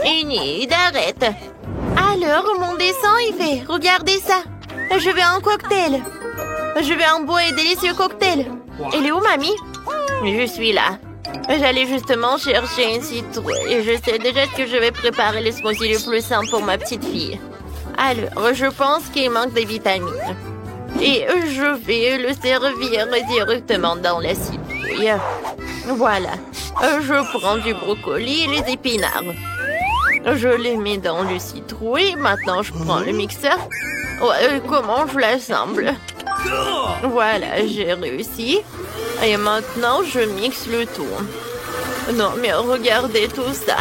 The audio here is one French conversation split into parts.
Enid, arrête. Alors, mon dessin est fait. Regardez ça. Je veux un cocktail. Je veux un beau et délicieux cocktail. Elle est où, mamie? Je suis là. J'allais justement chercher une citrouille et je sais déjà que je vais préparer le smoothie le plus simple pour ma petite fille. Alors, je pense qu'il manque des vitamines. Et je vais le servir directement dans la citrouille. Voilà. Je prends du brocoli et les épinards. Je les mets dans le citrouille. Maintenant, je prends le mixeur. Comment je l'assemble? Voilà, j'ai réussi. Et maintenant, je mixe le tout. Non, mais regardez tout ça.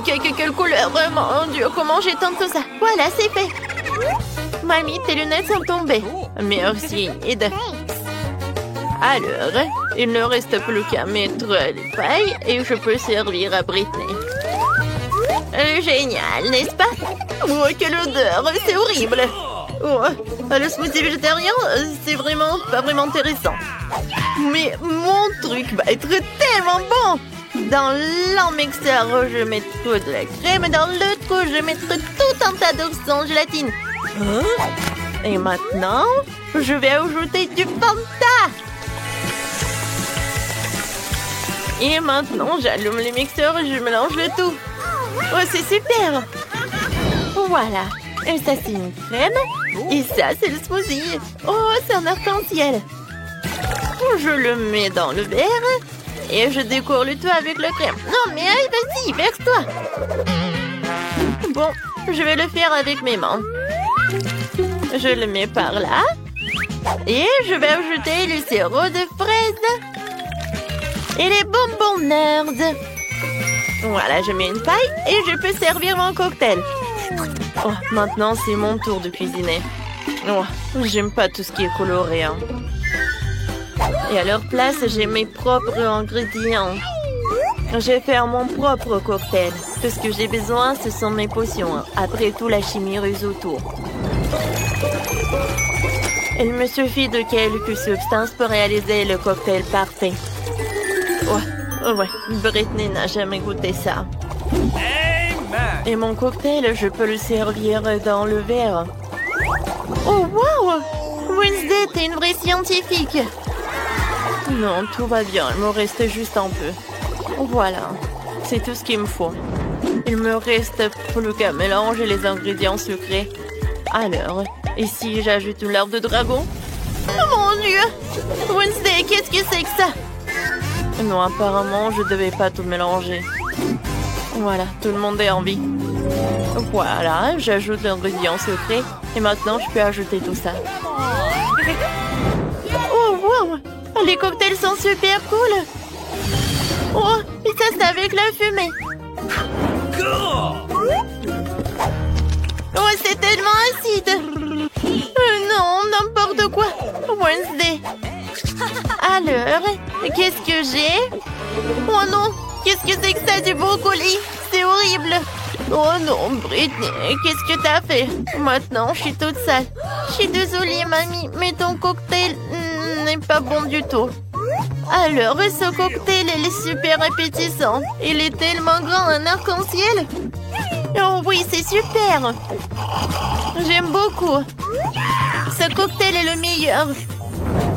Quelle couleur, mon Dieu, comment j'étends tout ça. Voilà, c'est fait. Mamie, tes lunettes sont tombées. Merci, Enid. Alors, il ne reste plus qu'à mettre les pailles et je peux servir à Britney. Génial, n'est-ce pas? Oh, quelle odeur, c'est horrible. Oh, le smoothie végétarien, c'est vraiment pas vraiment intéressant. Mais mon truc va être tellement bon. Dans l'un mixeur, je mettrai de la crème et dans l'autre, je mettrai tout un tas d'œufs sans gélatine. Et maintenant, je vais ajouter du Fanta. Et maintenant, j'allume le mixeur et je mélange le tout. Oh, c'est super. Voilà. Et ça, c'est une crème. Et ça, c'est le smoothie. Oh, c'est un arc-en-ciel. Je le mets dans le verre. Et je décore le tout avec la crème. Non, mais vas-y, verse-toi. Bon, je vais le faire avec mes mains. Je le mets par là. Et je vais ajouter le sirop de fraise. Et les bonbons nerds. Voilà, je mets une paille et je peux servir mon cocktail. Oh, maintenant, c'est mon tour de cuisiner. Oh, j'aime pas tout ce qui est coloré. Hein. Et à leur place, j'ai mes propres ingrédients. Je vais faire mon propre cocktail. Tout ce que j'ai besoin, ce sont mes potions. Après tout, la chimie ruse autour. Il me suffit de quelques substances pour réaliser le cocktail parfait. Ouais, Britney n'a jamais goûté ça. Et mon cocktail, je peux le servir dans le verre. Oh, wow! Wednesday, t'es une vraie scientifique. Non, tout va bien. Il me reste juste un peu. Voilà. C'est tout ce qu'il me faut. Il me reste plus qu'à mélanger les ingrédients sucrés. Alors, ici, j'ajoute une larve de dragon. Oh mon Dieu! Wednesday, qu'est-ce que c'est que ça? Non, apparemment, je devais pas tout mélanger. Voilà, tout le monde est en vie. Voilà, j'ajoute l'ingrédient secret. Et maintenant, je peux ajouter tout ça. Oh, wow! Les cocktails sont super cool! Oh, et ça, c'est avec la fumée! Oh, c'est tellement acide! Non, n'importe quoi! Wednesday! Alors, qu'est-ce que j'ai? Oh non! Qu'est-ce que c'est que ça, du brocoli? C'est horrible! Oh non, Britney, qu'est-ce que t'as fait? Maintenant, je suis toute sale. Je suis désolée, mamie, mais ton cocktail n'est pas bon du tout. Alors, ce cocktail, il est super appétissant. Il est tellement grand, un arc-en-ciel. Oh oui, c'est super. J'aime beaucoup. Ce cocktail est le meilleur.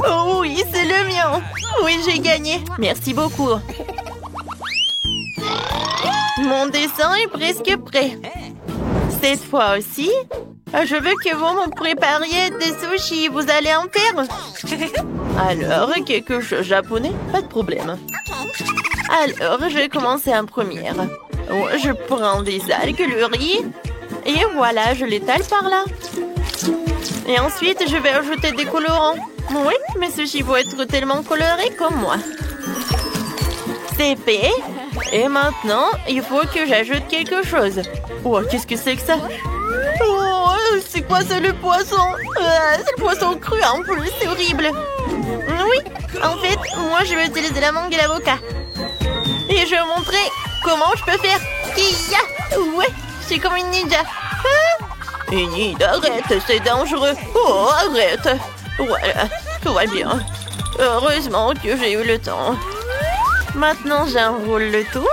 Oh oui, c'est le mien. Oui, j'ai gagné. Merci beaucoup. Mon dessin est presque prêt. Cette fois aussi, je veux que vous me prépariez des sushis. Vous allez en faire? Alors, quelque chose de japonais? Pas de problème. Alors, je vais commencer en première. Je prends des algues, le riz. Et voilà, je l'étale par là. Et ensuite, je vais ajouter des colorants. Oui, mes sushis vont être tellement colorés comme moi. C'est fait. Et maintenant, il faut que j'ajoute quelque chose. Oh, qu'est-ce que c'est que ça? Oh, c'est quoi ça, le poisson? C'est le poisson cru en plus, c'est horrible. Oui, en fait, moi je vais utiliser la mangue et l'avocat. Et je vais vous montrer comment je peux faire. Kia! Ouais, je suis comme une ninja. Ah! Enid, arrête, c'est dangereux. Oh, arrête. Voilà, tout va bien. Heureusement que j'ai eu le temps. Maintenant, j'enroule le tout.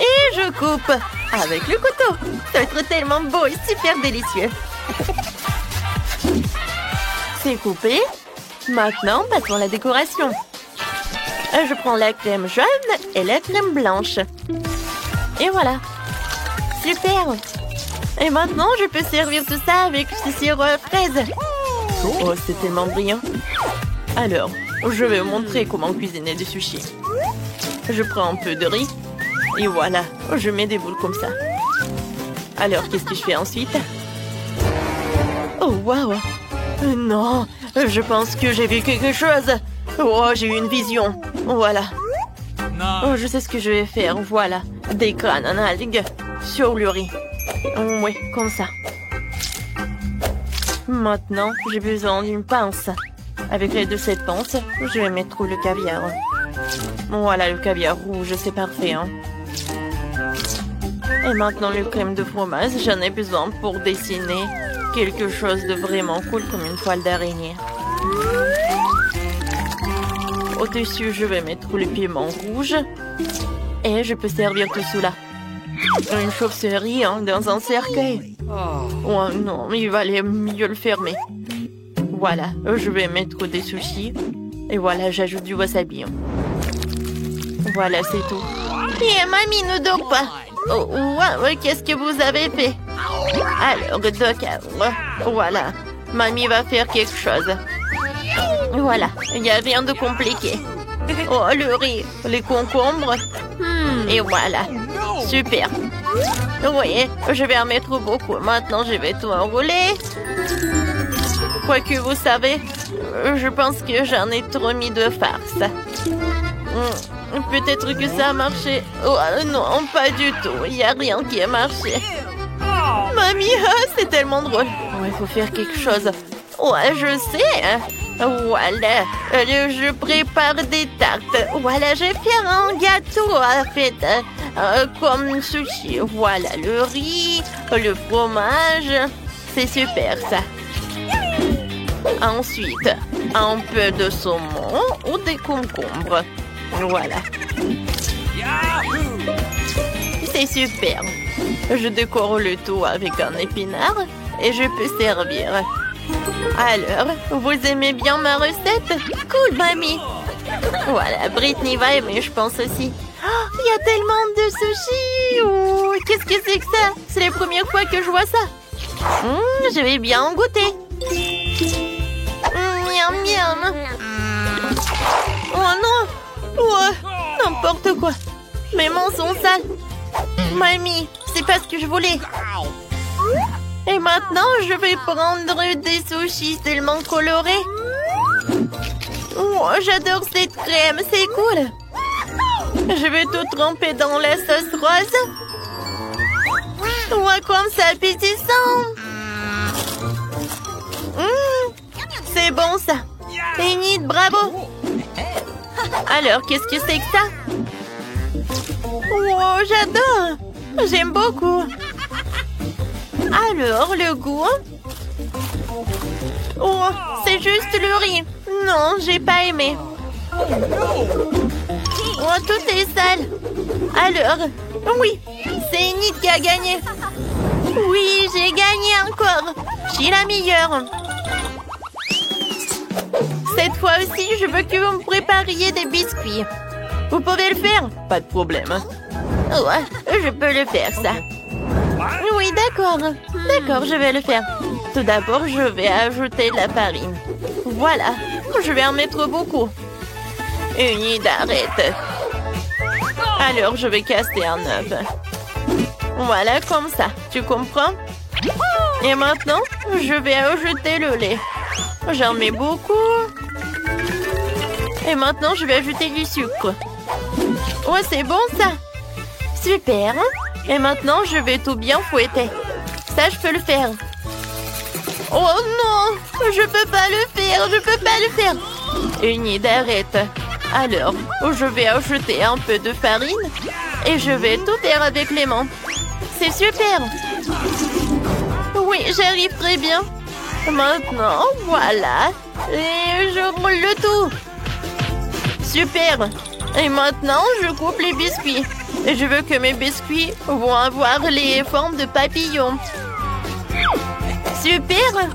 Et je coupe avec le couteau. Ça va être tellement beau et super délicieux. C'est coupé. Maintenant, passons à la décoration. Je prends la crème jaune et la crème blanche. Et voilà. Super. Et maintenant, je peux servir tout ça avec ce sirop à fraises. Oh, c'est tellement brillant. Alors, je vais vous montrer comment cuisiner du sushi. Je prends un peu de riz. Et voilà, je mets des boules comme ça. Alors, qu'est-ce que je fais ensuite? Oh, waouh! Non, je pense que j'ai vu quelque chose. Oh, j'ai eu une vision. Voilà. Oh, je sais ce que je vais faire. Voilà, des crânes en algues sur le riz. Oui, comme ça. Maintenant, j'ai besoin d'une pince. Avec l'aide de cette pince, je vais mettre le caviar. Voilà, le caviar rouge, c'est parfait. Hein? Et maintenant, le crème de fromage, j'en ai besoin pour dessiner quelque chose de vraiment cool comme une toile d'araignée. Au-dessus, je vais mettre le piment rouge. Et je peux servir tout cela. Une chauve-souris hein, dans un cercueil. Oh non, il valait mieux le fermer. Voilà, je vais mettre des sushis. Et voilà, j'ajoute du wasabi. Voilà, c'est tout. Et mamie ne dort pas. Oh, ouais, qu'est-ce que vous avez fait? Alors, d'accord. Voilà, mamie va faire quelque chose. Voilà, il n'y a rien de compliqué. Oh, le riz, les concombres. Et voilà, super. Oui, je vais en mettre beaucoup. Maintenant, je vais tout enrouler. Quoique, vous savez, je pense que j'en ai trop mis de farce. Peut-être que ça a marché. Oh, non, pas du tout. Il n'y a rien qui a marché. Mamie, c'est tellement drôle. Il faut faire quelque chose. Ouais, je sais. Voilà, je prépare des tartes. Voilà, je vais faire un gâteau en fait, comme sushi. Voilà, le riz, le fromage. C'est super ça. Ensuite, un peu de saumon ou des concombres. Voilà. C'est super. Je décore le tout avec un épinard et je peux servir. Alors, vous aimez bien ma recette? Cool, mamie. Voilà, Brittany va aimer, je pense aussi. Oh, il y a tellement de sushis. Oh, qu'est-ce que c'est que ça? C'est la première fois que je vois ça. Je vais bien en goûter. Miam, miam. Oh non. Ouais, n'importe quoi. Mes mains sont sales. Mamie, c'est pas ce que je voulais. Et maintenant, je vais prendre des sushis tellement colorés. Oh, j'adore cette crème, c'est cool. Je vais tout tremper dans la sauce rose. Ouais, comme ça, appétissant. C'est bon, ça. Enid, bravo. Alors, qu'est-ce que c'est que ça? Oh, j'adore. J'aime beaucoup. Alors, le goût? Oh, c'est juste le riz. Non, j'ai pas aimé. Oh, tout est sale. Alors, oui, c'est Enid qui a gagné. Oui, j'ai gagné encore. Je suis la meilleure. Cette fois aussi, je veux que vous me prépariez des biscuits. Vous pouvez le faire? Pas de problème. Ouais, je peux le faire, ça. Oui, d'accord. D'accord, je vais le faire. Tout d'abord, je vais ajouter de la farine. Voilà, je vais en mettre beaucoup. Enid, arrête. Alors, je vais casser un œuf. Voilà, comme ça. Tu comprends? Et maintenant, je vais ajouter le lait. J'en mets beaucoup. Et maintenant, je vais ajouter du sucre. Ouais, c'est bon, ça. Super. Et maintenant, je vais tout bien fouetter. Ça, je peux le faire. Oh non, je peux pas le faire, je peux pas le faire. Enid, arrête. Alors, je vais ajouter un peu de farine et je vais tout faire avec les mains. C'est super. Oui, j'arrive très bien. Maintenant, voilà. Et je roule le tout. Super. Et maintenant, je coupe les biscuits. Je veux que mes biscuits vont avoir les formes de papillons. Super!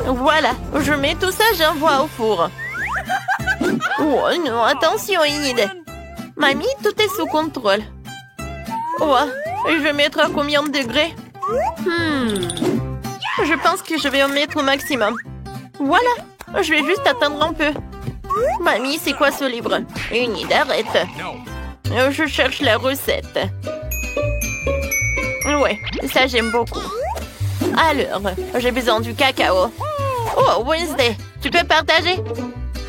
Voilà, je mets tout ça, j'envoie au four. Oh non, attention, Enid. Mamie, tout est sous contrôle. Oh, je vais mettre à combien de degrés? Je pense que je vais en mettre au maximum. Voilà, je vais juste attendre un peu. Mamie, c'est quoi ce livre? Enid, arrête. Je cherche la recette. Ouais, ça j'aime beaucoup. Alors, j'ai besoin du cacao. Oh, Wednesday, tu peux partager?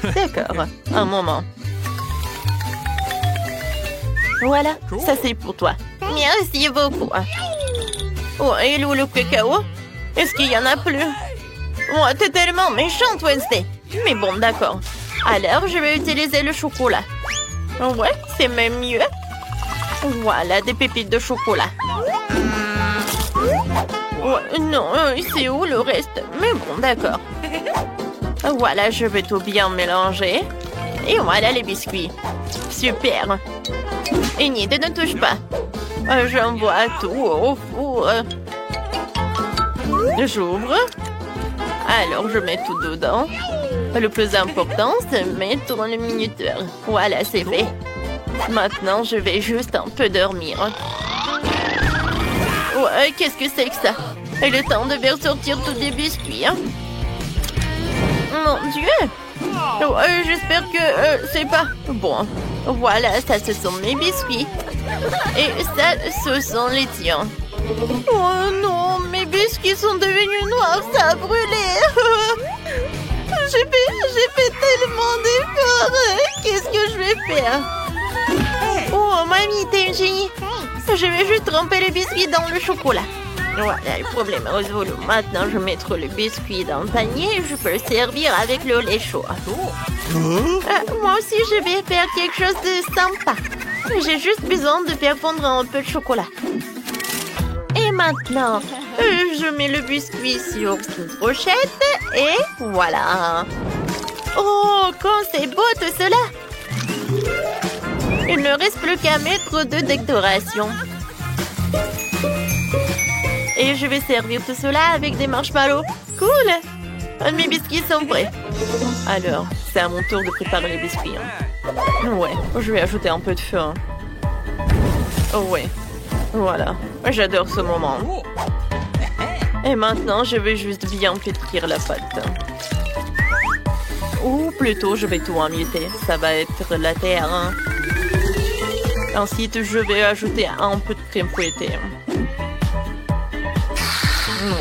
D'accord, un moment. Voilà, ça c'est pour toi. Merci beaucoup. Oh, et où le cacao? Est-ce qu'il y en a plus? Oh, t'es tellement méchante, Wednesday. Mais bon, d'accord. Alors, je vais utiliser le chocolat. Ouais, c'est même mieux. Voilà, des pépites de chocolat. Ouais, non, c'est où le reste? Mais bon, d'accord. Voilà, je vais tout bien mélanger. Et voilà les biscuits. Super. Enid, ne touche pas. J'envoie tout au four. J'ouvre. Alors, je mets tout dedans. Le plus important, c'est mettre dans le minuteur. Voilà, c'est fait. Maintenant, je vais juste un peu dormir. Ouais, qu'est-ce que c'est que ça? Et le temps de faire sortir tous les biscuits, hein? Mon Dieu! J'espère que c'est pas... Bon, voilà, ça, ce sont mes biscuits. Et ça, ce sont les tiens. Oh non, mes biscuits sont devenus noirs, ça a brûlé. J'ai fait tellement d'efforts. Qu'est-ce que je vais faire? Oh, mamie, t'es une génie. Je vais juste tremper les biscuits dans le chocolat. Voilà, le problème est résolu. Maintenant, je vais mettre le biscuit dans le panier et je peux le servir avec le lait chaud. Moi aussi, je vais faire quelque chose de sympa. J'ai juste besoin de faire fondre un peu de chocolat. Et maintenant, je mets le biscuit sur une brochette et voilà. Oh, quand c'est beau tout cela! Il ne reste plus qu'à mettre de décoration. Et je vais servir tout cela avec des marshmallows. Cool! Mes biscuits sont prêts. Alors, c'est à mon tour de préparer les biscuits. Ouais, je vais ajouter un peu de feu. Oh ouais, voilà. J'adore ce moment. Et maintenant, je vais juste bien pétrir la pâte. Ou plutôt, je vais tout emietter. Ça va être la terre. Ensuite, je vais ajouter un peu de crème fouettée.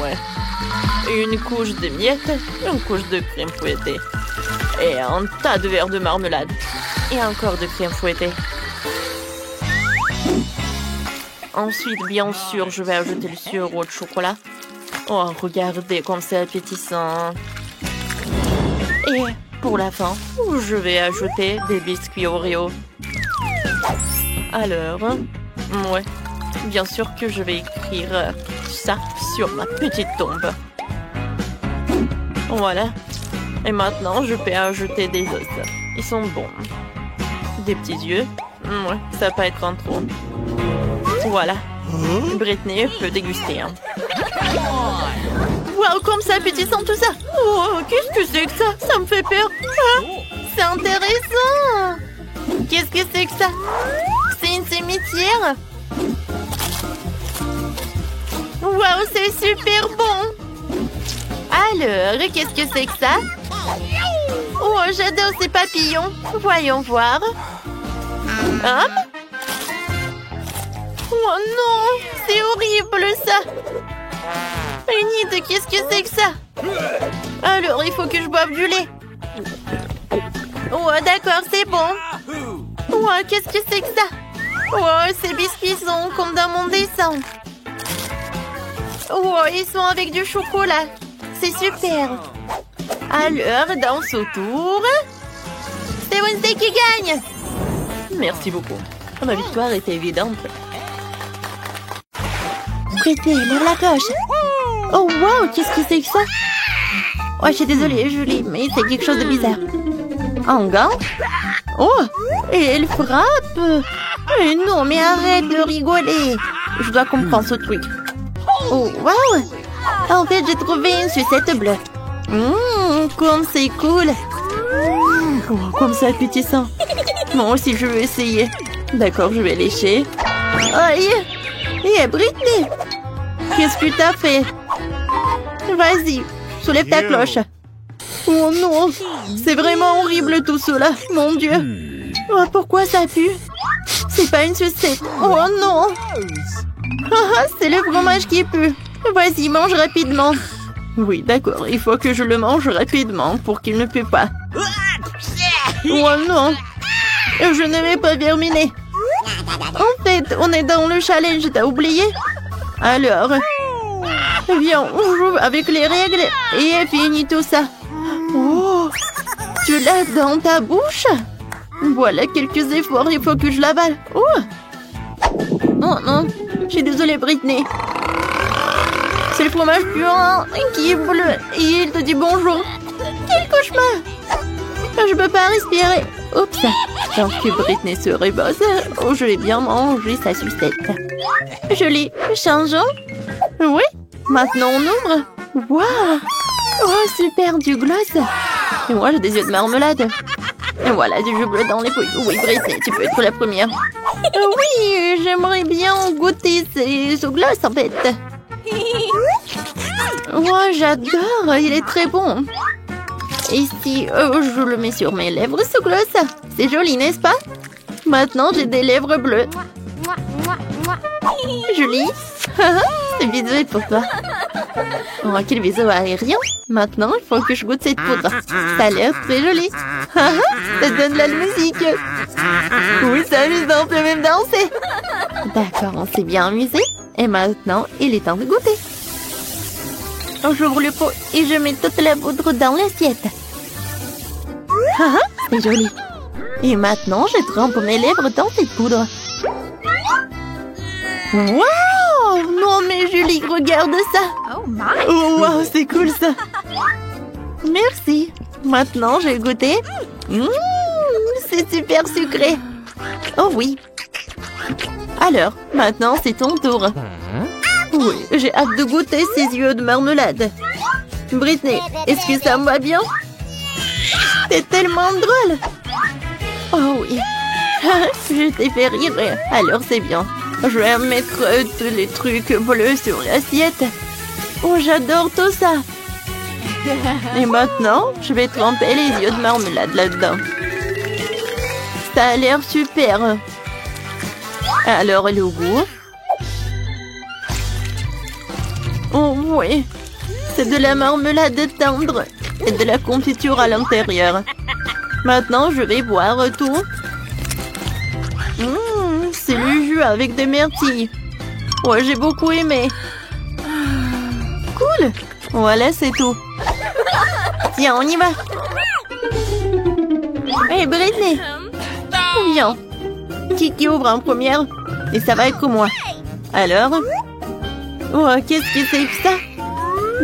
Ouais. Une couche de miettes, une couche de crème fouettée. Et un tas de verres de marmelade. Et encore de crème fouettée. Ensuite, bien sûr, je vais ajouter le sirop de chocolat. Oh, regardez comme c'est appétissant. Et pour la fin, je vais ajouter des biscuits Oreo. Alors, ouais, bien sûr que je vais écrire ça sur ma petite tombe. Voilà. Et maintenant, je peux ajouter des os. Ils sont bons. Des petits yeux. Ouais, ça va pas être en trop. Voilà. Britney peut déguster. Waouh, comme c'est appétissant tout ça. Oh, qu'est-ce que c'est que ça? Ça me fait peur. Ah, c'est intéressant. Qu'est-ce que c'est que ça? C'est une cimetière. Waouh, c'est super bon. Alors, qu'est-ce que c'est que ça? Oh, j'adore ces papillons. Voyons voir. Oh non, c'est horrible ça. Enid, qu'est-ce que c'est que ça? Alors, il faut que je boive du lait. Oh, d'accord, c'est bon. Oh, qu'est-ce que c'est que ça? Oh, ces biscuits sont comme dans mon dessin. Oh, ils sont avec du chocolat. C'est super. Alors, dans ce tour, c'est Wednesday qui gagne. Merci beaucoup. Ma victoire était évidente. Prêtez, lève la coche. Oh, wow, qu'est-ce que c'est que ça? Oh, je suis désolée, Julie, mais c'est quelque chose de bizarre. Un gant? Oh, et elle frappe. Non, mais arrête de rigoler. Je dois comprendre ce truc. Oh, waouh! En fait, j'ai trouvé une sucette bleue. Comme c'est cool. Oh, comme c'est appétissant. Moi aussi, je veux essayer. D'accord, je vais lécher. Aïe! Hé, Britney! Qu'est-ce que t'as fait? Vas-y, soulève ta cloche. Oh non! C'est vraiment horrible tout cela. Mon Dieu! Oh, pourquoi ça pue? C'est pas une sucette. Oh non! C'est le fromage qui pue. Vas-y, mange rapidement. Oui, d'accord. Il faut que je le mange rapidement pour qu'il ne pue pas. Oh non! Je ne vais pas terminer. En fait, on est dans le challenge, t'as oublié? Alors, viens, on joue avec les règles et fini tout ça. Oh, tu l'as dans ta bouche? Voilà quelques efforts, il faut que je l'avale. Oh non, je suis désolée Britney. C'est le fromage puant qui est bleu et il te dit bonjour. Quel cauchemar! Je peux pas respirer. Oups. Tant que Britney serait bosse, je vais bien manger sa sucette. Joli. Changeons. Oui. Maintenant on ouvre. Waouh. Oh super, du gloss. Et moi j'ai des yeux de marmelade. Et voilà, du jus bleu dans les feuilles. Oui Britney, tu peux être la première. Oui, j'aimerais bien goûter ce gloss en fait. Oh, j'adore, il est très bon. Et si je le mets sur mes lèvres, ce gloss, c'est joli, n'est-ce pas? Maintenant, j'ai des lèvres bleues. Joli. Ce bisou est pour toi. Oh, quel bisou aérien. Maintenant, il faut que je goûte cette poudre. Ça a l'air très joli. Ça donne de la musique. Oui, c'est amusant, on peut même danser. D'accord, on s'est bien amusé. Et maintenant, il est temps de goûter. J'ouvre le pot et je mets toute la poudre dans l'assiette. C'est joli. Et maintenant, je trempe mes lèvres dans cette poudre. Waouh! Non mais Julie, regarde ça. Oh wow, c'est cool ça. Merci. Maintenant, j'ai goûté. C'est super sucré. Oh oui. Alors, maintenant, c'est ton tour. Oui, j'ai hâte de goûter ces yeux de marmelade. Britney, est-ce que ça me va bien? C'est tellement drôle. Oh oui. Je t'ai fait rire. Alors c'est bien. Je vais mettre tous les trucs bleus sur l'assiette. Oh, j'adore tout ça. Et maintenant, je vais tremper les yeux de marmelade là-dedans. Ça a l'air super. Alors, le goût. Oh oui, c'est de la marmelade tendre et de la confiture à l'intérieur. Maintenant, je vais boire tout. C'est le jus avec des myrtilles. Ouais, j'ai beaucoup aimé. Cool. Voilà, c'est tout. Tiens, on y va. Hey, Britney. Viens. Qui ouvre en première? Et ça va être moi. Alors? Oh, qu'est-ce que c'est que ça?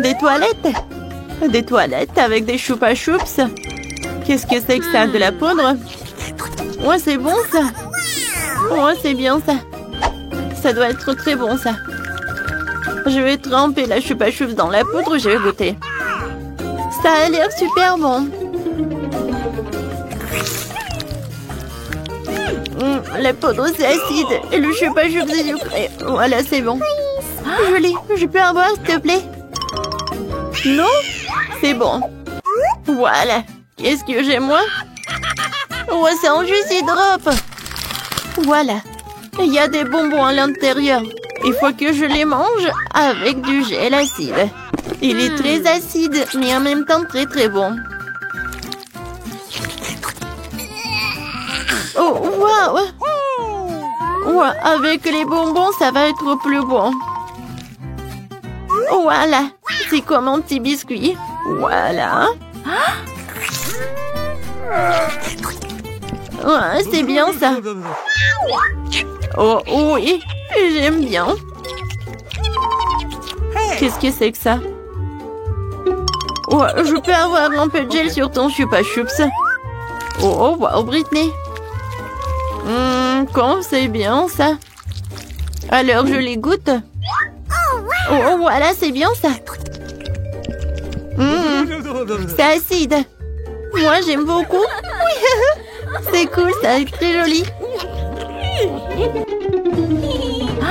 Des toilettes? Des toilettes avec des choupa choups? Qu'est-ce que c'est que ça? De la poudre? Ouais, c'est bon ça. Ouais, c'est bien ça. Ça doit être très bon ça. Je vais tremper la choupa choups dans la poudre, je vais goûter. Ça a l'air super bon. La poudre c'est acide et le choupa choups c'est sucré. Voilà, c'est bon. Julie, je peux avoir s'il te plaît? Non? C'est bon. Voilà. Qu'est-ce que j'ai moi? Oh, c'est en jus et drop. Voilà. Il y a des bonbons à l'intérieur. Il faut que je les mange avec du gel acide. Il est très acide, mais en même temps très très bon. Oh, waouh! Ouais, avec les bonbons, ça va être plus bon. Voilà. C'est comme un petit biscuit. Voilà. Ouais, c'est bien ça. Oh oui, j'aime bien. Qu'est-ce que c'est que ça? Ouais, je peux avoir un peu de gel sur ton chupa chups. Oh, wow, Britney. Quand c'est bien ça. Alors je les goûte. Oh, voilà, c'est bien ça. C'est acide. Moi, j'aime beaucoup. Oui. C'est cool, ça est très joli.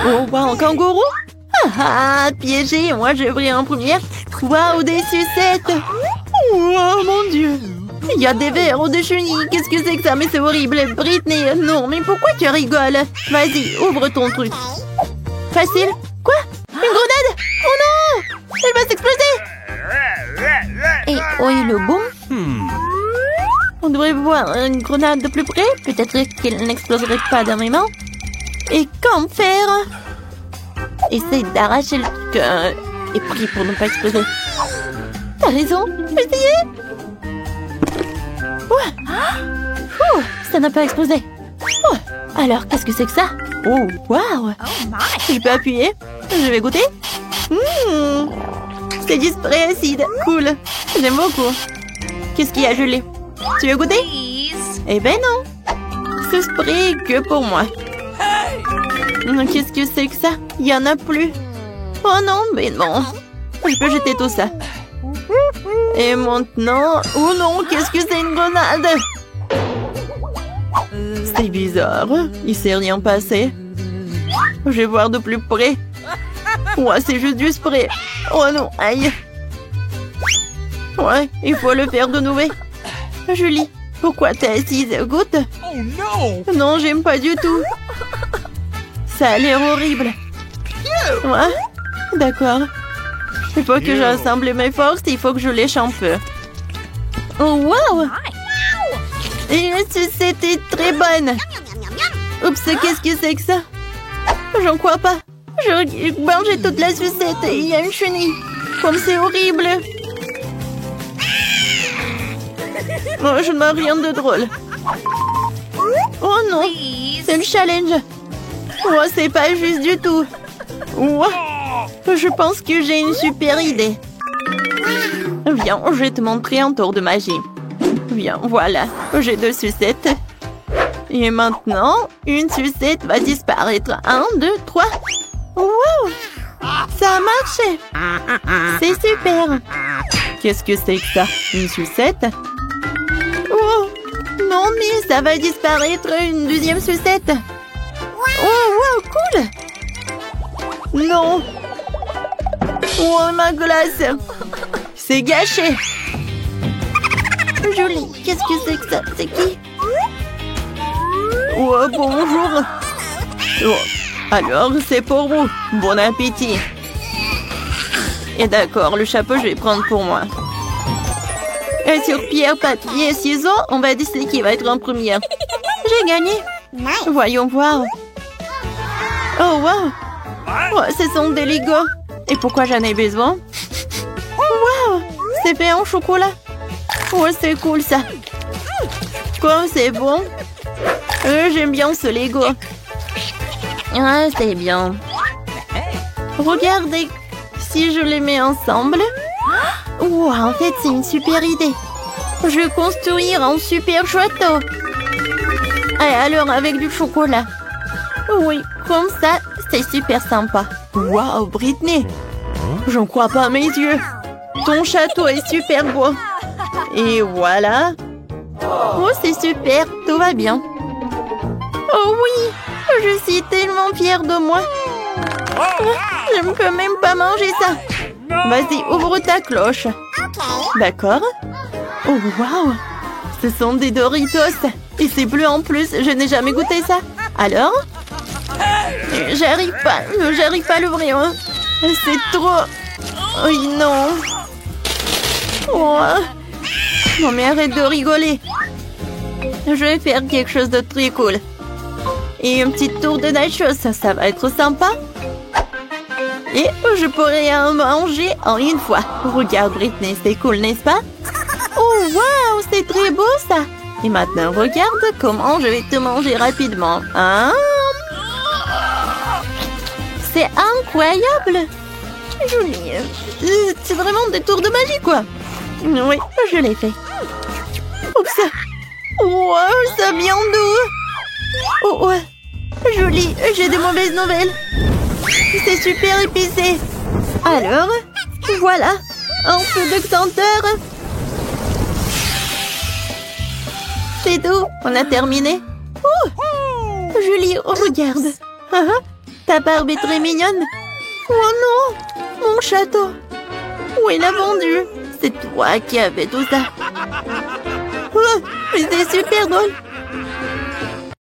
Oh, wow, un kangourou. Piégé. Moi, je vais en première. Waouh, des sucettes. Oh, mon Dieu. Il y a des vers ou des chenilles. Qu'est-ce que c'est que ça? Mais c'est horrible. Britney, non, mais pourquoi tu rigoles? Vas-y, ouvre ton truc. Facile. Quoi? Une grenade? Oh non! Elle va s'exploser! Et où est le boom? On devrait voir une grenade de plus près. Peut-être qu'elle n'exploserait pas dans mes mains. Et qu'en faire? Essaye d'arracher le truc et prie pour ne pas exploser. T'as raison. Essayez. Ça n'a pas explosé. Alors, qu'est-ce que c'est que ça? Oh, waouh! Je peux appuyer? Je vais goûter. C'est du spray acide. Cool. J'aime beaucoup. Qu'est-ce qu'il y a, Julie? Tu veux goûter? Eh ben non. Ce spray est que pour moi. Qu'est-ce que c'est que ça? Il y en a plus. Oh non, mais non. Je peux jeter tout ça. Et maintenant... Oh non, qu'est-ce que c'est une grenade? C'est bizarre. Il s'est rien passé. Je vais voir de plus près. Ouais, c'est juste du spray. Oh non, aïe. Ouais, il faut le faire de nouveau. Julie, pourquoi t'es assise? Goûte. Oh non! Non, j'aime pas du tout. Ça a l'air horrible. Ouais, d'accord. Il faut que j'assemble mes forces et il faut que je lèche un peu. Oh, wow! Et c'était très bonne. Oups, qu'est-ce que c'est que ça? J'en crois pas. Je mangeais toute la sucette et il y a une chenille. Comme c'est horrible. Oh, je n'ai rien de drôle. Oh non, c'est le challenge. Oh, c'est pas juste du tout. Oh, je pense que j'ai une super idée. Viens, je vais te montrer un tour de magie. Viens, voilà, j'ai 2 sucettes. Et maintenant, une sucette va disparaître. 1, 2, 3. Wow! Ça a marché! C'est super! Qu'est-ce que c'est que ça? Une sucette? Oh! Non, mais ça va disparaître une 2e sucette! Oh, wow, cool! Non! Oh, ma glace! C'est gâché! Julie, qu'est-ce que c'est que ça? C'est qui? Oh, bonjour! Oh. Alors, c'est pour vous. Bon appétit. Et d'accord, le chapeau, je vais prendre pour moi. Et sur pierre, papier, ciseaux, on va décider qui va être en première. J'ai gagné. Voyons voir. Oh, wow. Oh, ce sont des Legos. Et pourquoi j'en ai besoin? Wow, c'est fait en chocolat. Oh, c'est cool, ça. Comme c'est bon. J'aime bien ce Lego. Ah, c'est bien. Regardez, si je les mets ensemble. Oh, en fait, c'est une super idée. Je vais construire un super château. Et alors, avec du chocolat. Oui, comme ça, c'est super sympa. Waouh, Britney. J'en crois pas à mes yeux. Ton château est super beau. Et voilà. Oh, c'est super, tout va bien. Oh oui, je suis tellement fière de moi. Je ne peux même pas manger ça. Vas-y, ouvre ta cloche. D'accord. Oh, waouh. Ce sont des Doritos. Et c'est bleu en plus, je n'ai jamais goûté ça. Alors? J'arrive pas à l'ouvrir. C'est trop... Oh non. Oh. Non mais arrête de rigoler. Je vais faire quelque chose de très cool. Et un petit tour de nachos, ça va être sympa. Et je pourrais en manger en une fois. Regarde Britney, c'est cool, n'est-ce pas? Oh waouh, c'est très beau ça. Et maintenant, regarde comment je vais te manger rapidement. Hein? C'est incroyable. Julie, c'est vraiment des tours de magie, quoi. Oui, je l'ai fait. Oups. Wow, ça vient d'où? Oh, ouais. Julie, j'ai de mauvaises nouvelles. C'est super épicé. Alors, voilà, un peu de senteur. C'est tout, on a terminé. Oh, Julie, regarde. Ta barbe est très mignonne. Oh non, mon château. Où il l'a vendu? C'est toi qui as fait tout ça. Oh, c'est super drôle.